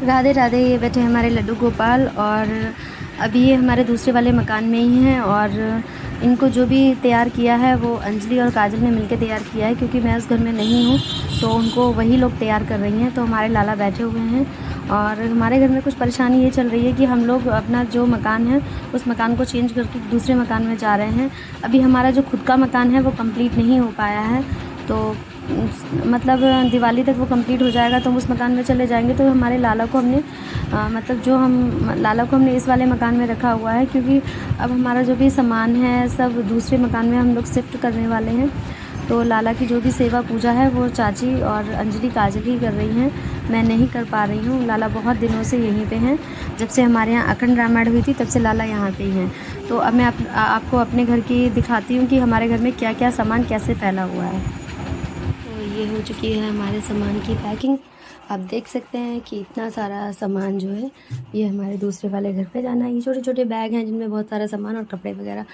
राधे राधे। ये बैठे हमारे लड्डू गोपाल और अभी ये हमारे दूसरे वाले मकान में ही हैं और इनको जो भी तैयार किया है वो अंजलि और काजल ने मिलकर तैयार किया है, क्योंकि मैं उस घर में नहीं हूँ तो उनको वही लोग तैयार कर रही हैं। तो हमारे लाला बैठे हुए हैं और हमारे घर में कुछ परेशानी ये चल रही है कि हम लोग अपना जो मकान है उस मकान को चेंज करके दूसरे मकान में जा रहे हैं। अभी हमारा जो खुद का मकान है वो कंप्लीट नहीं हो पाया है, तो मतलब दिवाली तक वो कंप्लीट हो जाएगा तो हम उस मकान में चले जाएंगे। तो हमारे लाला को हमने मतलब जो हम लाला को हमने इस वाले मकान में रखा हुआ है, क्योंकि अब हमारा जो भी सामान है सब दूसरे मकान में हम लोग शिफ्ट करने वाले हैं। तो लाला की जो भी सेवा पूजा है वो चाची और अंजलि काजल ही कर रही हैं, मैं नहीं कर पा रही हूँ। लाला बहुत दिनों से यहीं पे हैं, जब से हमारे यहाँ अखंड रामायण हुई थी तब से लाला यहाँ पे ही हैं। तो अब मैं आपको अपने घर की दिखाती हूँ कि हमारे घर में क्या क्या सामान कैसे फैला हुआ है। ये हो चुकी है हमारे सामान की पैकिंग। आप देख सकते हैं कि इतना सारा सामान जो है ये हमारे दूसरे वाले घर पे जाना है। ये छोटे छोटे बैग हैं जिनमें बहुत सारा सामान और कपड़े वगैरह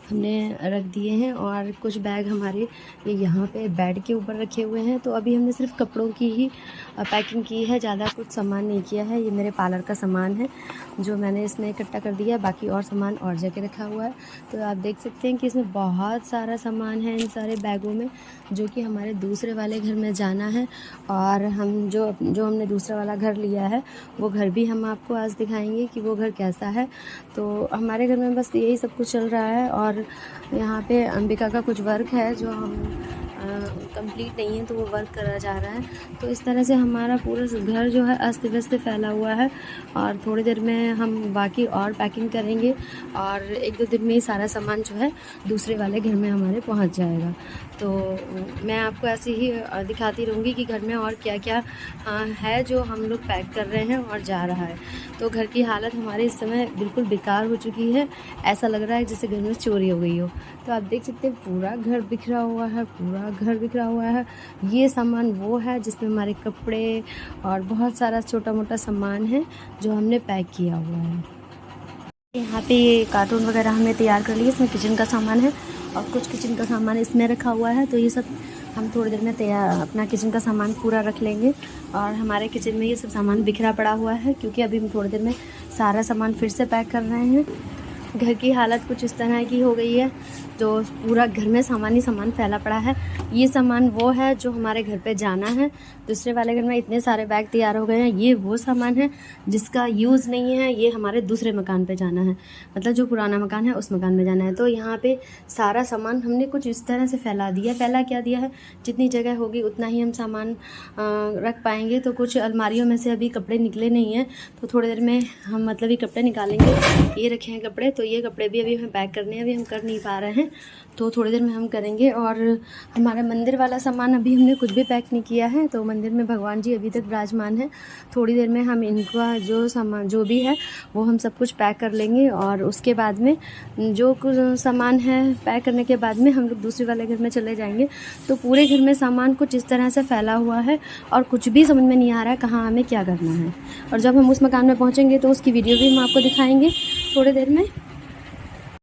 हमने रख दिए हैं, और कुछ बैग हमारे ये यहाँ पे बेड के ऊपर रखे हुए हैं। तो अभी हमने सिर्फ कपड़ों की ही पैकिंग की है, ज़्यादा कुछ सामान नहीं किया है। ये मेरे पार्लर का सामान है जो मैंने इसमें इकट्ठा कर दिया है, बाकी और सामान और जगह रखा हुआ है। तो आप देख सकते हैं कि इसमें बहुत सारा सामान है इन सारे बैगों में, जो कि हमारे दूसरे वाले घर में जाना है। और हम जो हमने दूसरा वाला घर लिया है वो घर भी हम आपको आज दिखाएंगे कि वो घर कैसा है। तो हमारे घर में बस यही सब कुछ चल रहा है, और यहाँ पे अंबिका का कुछ वर्क है जो हम कंप्लीट नहीं है तो वो वर्क करा जा रहा है। तो इस तरह से हमारा पूरा घर जो है अस्त व्यस्त फैला हुआ है, और थोड़ी देर में हम बाकी और पैकिंग करेंगे और एक दो दिन में ही सारा सामान जो है दूसरे वाले घर में हमारे पहुंच जाएगा। तो मैं आपको ऐसे ही दिखाती रहूँगी कि घर में और क्या क्या है जो हम लोग पैक कर रहे हैं और जा रहा है। तो घर की हालत हमारे इस समय बिल्कुल बेकार हो चुकी है, ऐसा लग रहा है जैसे घर में चोरी हो गई हो। तो आप देख सकते हैं पूरा घर बिखरा हुआ है, पूरा घर बिखरा हुआ है। ये सामान वो है जिसमें हमारे कपड़े और बहुत सारा छोटा मोटा सामान है जो हमने पैक किया हुआ है। यहाँ पे ये कार्टून वगैरह हमने तैयार कर लिए, इसमें किचन का सामान है और कुछ किचन का सामान इसमें रखा हुआ है। तो ये सब हम थोड़ी देर में तैयार अपना किचन का सामान पूरा रख लेंगे। और हमारे किचन में ये सब सामान बिखरा पड़ा हुआ है, क्योंकि अभी हम थोड़ी देर में सारा सामान फिर से पैक कर रहे हैं। घर की हालत कुछ इस तरह की हो गई है, जो पूरा घर में सामान ही सामान फैला पड़ा है। ये सामान वो है जो हमारे घर पे जाना है। दूसरे वाले घर में इतने सारे बैग तैयार हो गए हैं, ये वो सामान है जिसका यूज़ नहीं है, ये हमारे दूसरे मकान पे जाना है, मतलब जो पुराना मकान है उस मकान में जाना है। तो यहाँ पे सारा सामान हमने कुछ इस तरह से फैला दिया। फैला क्या दिया है, जितनी जगह होगी उतना ही हम सामान रख पाएंगे। तो कुछ अलमारियों में से अभी कपड़े निकले नहीं हैं, तो थोड़ी देर में हम मतलब ये कपड़े निकालेंगे। ये रखे हैं कपड़े, तो ये कपड़े भी अभी हमें पैक करने हैं, अभी हम कर नहीं पा रहे हैं, तो थोड़ी देर में हम करेंगे। और हमारा मंदिर वाला सामान अभी हमने कुछ भी पैक नहीं किया है, तो मंदिर में भगवान जी अभी तक विराजमान है। थोड़ी देर में हम इनका जो सामान जो भी है वो हम सब कुछ पैक कर लेंगे, और उसके बाद में जो कुछ सामान है पैक करने के बाद में हम लोग दूसरे वाले घर में चले जाएंगे। तो पूरे घर में सामान कुछ इस तरह से फैला हुआ है और कुछ भी समझ में नहीं आ रहा है कहाँ हमें क्या करना है। और जब हम उस मकान में पहुँचेंगे तो उसकी वीडियो भी हम आपको दिखाएँगे थोड़ी देर में।